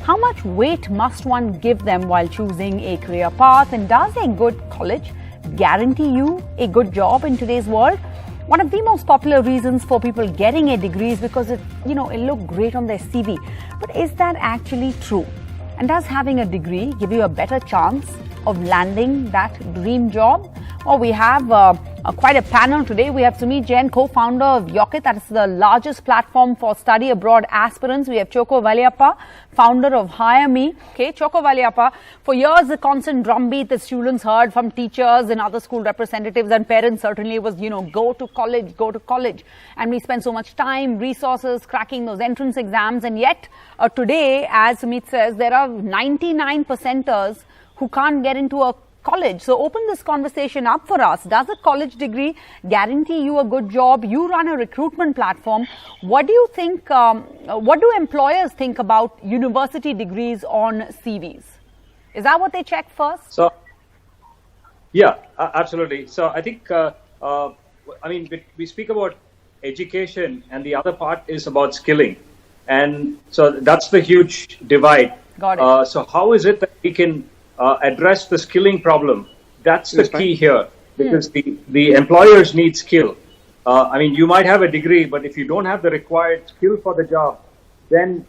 How much weight must one give them while choosing a career path? And does a good college guarantee you a good job in today's world? One of the most popular reasons for people getting a degree is because it look great on their CV. But is that actually true? And does having a degree give you a better chance of landing that dream job? Well, we have quite a panel today. We have Sumit Jain, co-founder of Yocket, that is the largest platform for study abroad aspirants. We have Chocko Valliappa, founder of HireMee. Okay, Chocko Valliappa, for years the constant drumbeat that students heard from teachers and other school representatives and parents certainly was, go to college. And we spend so much time, resources, cracking those entrance exams. And yet today, as Sumit says, there are 99%ers who can't get into a college. So open this conversation up for us. Does a college degree guarantee you a good job? You run a recruitment platform. What do you think, what do employers think about university degrees on CVs? Is that what they check first? So, yeah, absolutely. So I think, we speak about education and the other part is about skilling. And so that's the huge divide. Got it. So how is it that we can address the skilling problem? That's the key here, because the employers need skill. You might have a degree, but if you don't have the required skill for the job, then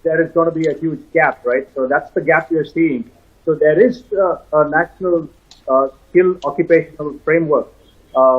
there is going to be a huge gap, right? So that's the gap you're seeing. So there is a national skill occupational framework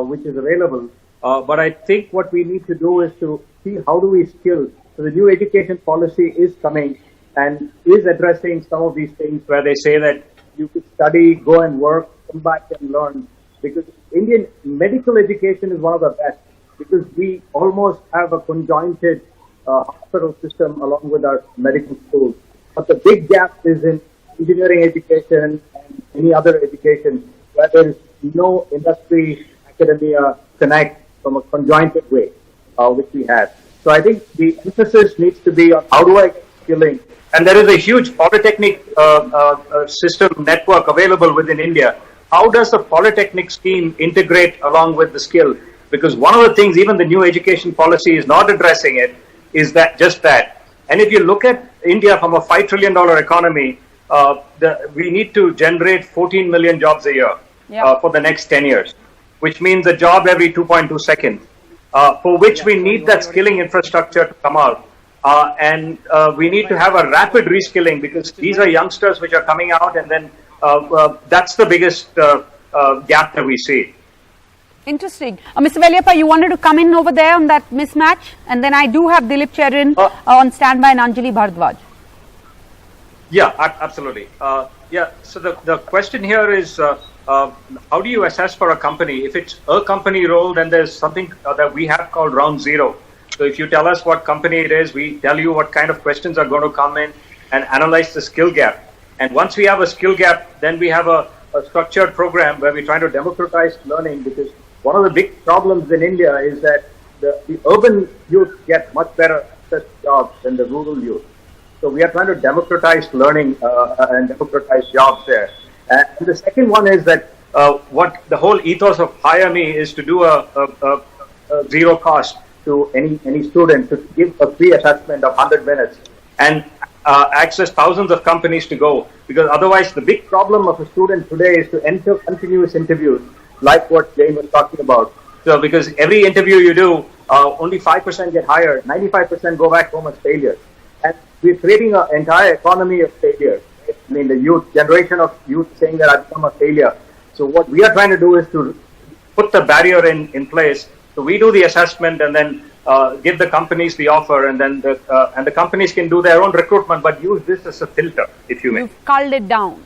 which is available. But I think what we need to do is to see how do we skill. So the new education policy is coming and is addressing some of these things where they say that you could study, go and work, come back and learn. Because Indian medical education is one of the best, because we almost have a conjointed hospital system along with our medical schools. But the big gap is in engineering education and any other education where there is no industry academia connect from a conjointed way, which we have. So I think the emphasis needs to be on how do I get skilling. And there is a huge polytechnic system network available within India. How does the polytechnic scheme integrate along with the skill? Because one of the things, even the new education policy is not addressing it, is that just that. And if you look at India from a $5 trillion economy, we need to generate 14 million jobs a year for the next 10 years, which means a job every 2.2 seconds, for which we need that skilling infrastructure to come out. And we need to have a rapid reskilling, because these are youngsters which are coming out, and then that's the biggest gap that we see. Interesting. Mr. Valliappa, you wanted to come in over there on that mismatch? And then I do have Dilip Cherin on standby and Anjali Bhardwaj. Yeah, absolutely. So the question here is, how do you assess for a company? If it's a company role, then there's something that we have called round zero. So if you tell us what company it is, we tell you what kind of questions are going to come in and analyze the skill gap. And once we have a skill gap, then we have a structured program where we're trying to democratize learning, because one of the big problems in India is that the urban youth get much better access to jobs than the rural youth. So we are trying to democratize learning and democratize jobs there. And the second one is that what the whole ethos of HireMee is to do a zero cost to any student, to give a free assessment of 100 minutes and access thousands of companies to go. Because otherwise, the big problem of a student today is to enter continuous interviews, like what Jane was talking about. So because every interview you do, only 5% get hired, 95% go back home as failures. And we're creating an entire economy of failures. I mean, the youth, generation of youth saying that I've become a failure. So what we are trying to do is to put the barrier in place. So we do the assessment and then give the companies the offer, and then the companies can do their own recruitment, but use this as a filter, if you may. You've culled it down.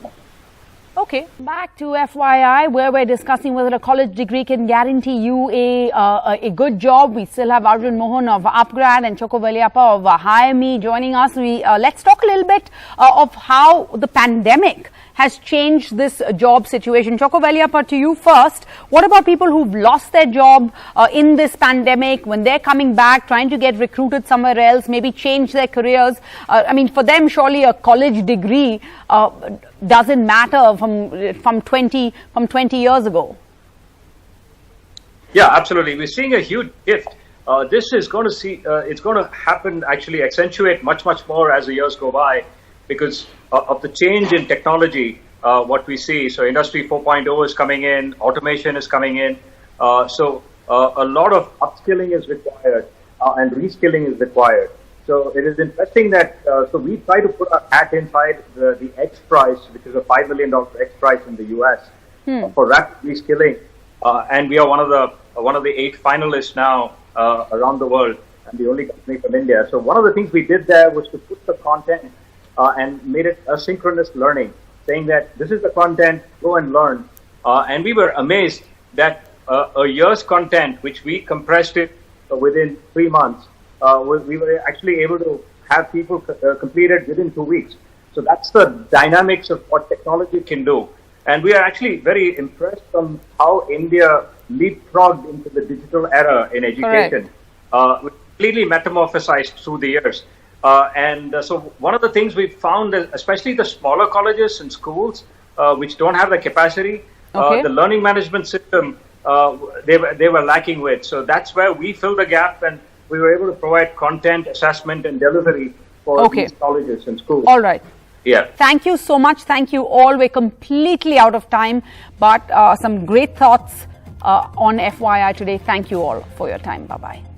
Okay, back to FYI, where we're discussing whether a college degree can guarantee you a good job. We still have Arjun Mohan of Upgrad and Chocko Valliappa of HireMee joining us. Let's talk a little bit of how the pandemic has changed this job situation. Chocko Valliappa, to you first. What about people who've lost their job in this pandemic, when they're coming back, trying to get recruited somewhere else, maybe change their careers? For them, surely a college degree doesn't matter from 20 years ago. Yeah, absolutely. We're seeing a huge shift this is going to it's going to happen, actually accentuate much more as the years go by, because of the change in technology, what we see. So Industry 4.0 is coming in, automation is coming in. So a lot of upskilling is required and reskilling is required. So it is interesting that, so we try to put our hat inside the X Prize, which is a $5 million X Prize in the US for rapid reskilling. And we are one of the 8 finalists now around the world, and the only company from India. So one of the things we did there was to put the content and made it asynchronous learning, saying that this is the content, go and learn. And we were amazed that a year's content, which we compressed it within 3 months, we were actually able to have people complete it within 2 weeks. So that's the dynamics of what technology can do. And we are actually very impressed from how India leapfrogged into the digital era in education, completely metamorphosized through the years. So one of the things we've found, especially the smaller colleges and schools, which don't have the capacity, the learning management system, they were lacking with. So that's where we filled the gap, and we were able to provide content, assessment, and delivery for these colleges and schools. All right. Yeah. Thank you so much. Thank you all. We're completely out of time, but some great thoughts on FYI today. Thank you all for your time. Bye-bye.